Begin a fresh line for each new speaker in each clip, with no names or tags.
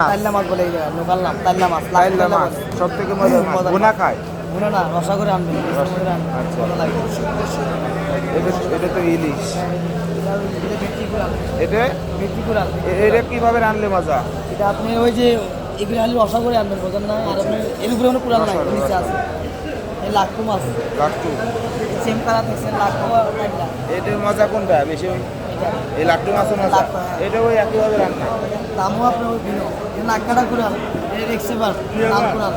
তাইল্লা মাছ বলে লোকাল নাম তাইল্লা মাছ
তাইল্লা মাছ সব থেকে মজার মাছ। ভুনা খায়?
ভুনা না, রসা করে আনবেন।
আচ্ছা।
মজা লাগে।
এটা তো ইলিশ।
এটা ভেটকি কুড়াল।
এটা
ভেটকি কুড়াল।
এটা কিভাবে রানলে মজা?
এটা আপনি ওই যে এগুলো আলু রসা করে আনবেন, বোঝেন না? আর আপনি এর উপরে কোনো কুড়াল নাই,
রসা,
নিচে
রসা।
আছে। এই লাক্টু মাছ,
লাট্টু।
সেম কালার দেখছেন, লাক্টু আর তাইল্লা।
এটার মজা কোনটা বেশি? ওই
এটা
এই লাট্টু মাছের মজা।
লাট্টু, হ্যাঁ।
এটা ওই একইভাবে রান্না।
দামও আপনার ওই ভিন্ন। এটা নাককাটা কুড়াল, এটা রেক্সেবার লাল কুড়াল।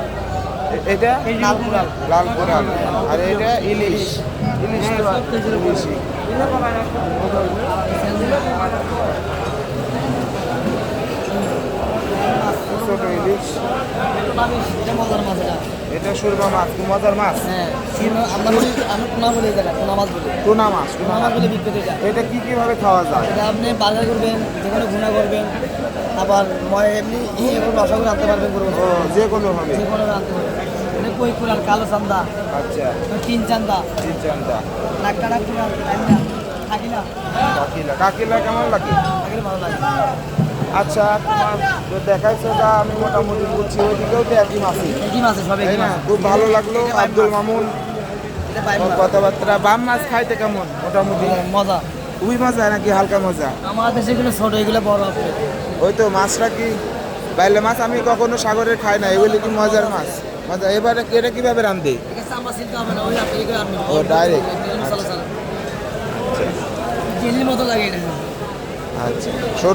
এটা
লাল কুড়াল।
লাল কোরাল। আর এটা ইলিশ। ইলিশ তো ইলিশই। ছোট ইলিশ।
এটা মজার মাছ এটা।
এটা সুরমা মাছ, খুব মজার মাছ।
হ্যাঁ, আমরা বলি, আমি টুনা বলি এটা, টুনা মাছ বলি।
টুনা মাছ।
টুনা মাছ বলে বিক্রি এটা।
এটা কিভাবে খাওয়া যায়?
এটা আপনি বাজার করবেন, যেখানে ভুনা করবেন, আবার এমনি এরকম রসা করে আনতে পারবেন, করবো
ও, যে কোনো হবে।
যে কোনো আনতে পারবেন। এটা কই কুড়াল, কালো চান্দা,
আচ্ছা,
তিন চান্দা,
চিনচান্দা।
নাককাটা কুড়াল, তাইল্লা, থাকিলা।
কাকিলা। কাকিলা কেমন লাগে?
থাকিলে ভালো লাগে।
আচ্ছা, তোমার তো দেখাইছো যা আমি মোটামুটি বুঝছি, ওইদিকেও তো একই মাছই,
একই মাছ, সব
তাই
একই
না?
মাছ।
খুব ভালো লাগলো
এটা বাইম
আব্দুল
মাছ।
মামুন
এটা বাইম
ওর
মাছ।
কথাবার্তা। বাম মাছ খাইতে কেমন মোটামুটি?
মজা।
খুবই মজা নাকি হালকা মজা?
আমার দেশে এগুলো ছোট, এগুলো বড় আপনি।
ওই তো মাছটা কি বাইলে মাছ আমি কখনো সাগরের খাই না, এগুলি কি মজার মাছ? মজা। এবারে এটা কিভাবে রান্ধে?
এটা চামড়া ছিলতে হবে না, ওই আপনি এগুলো আনবেন।
ও, direct?
মশলা ছাড়া। জেলির মতো লাগে এটা।
আচ্ছা, শোন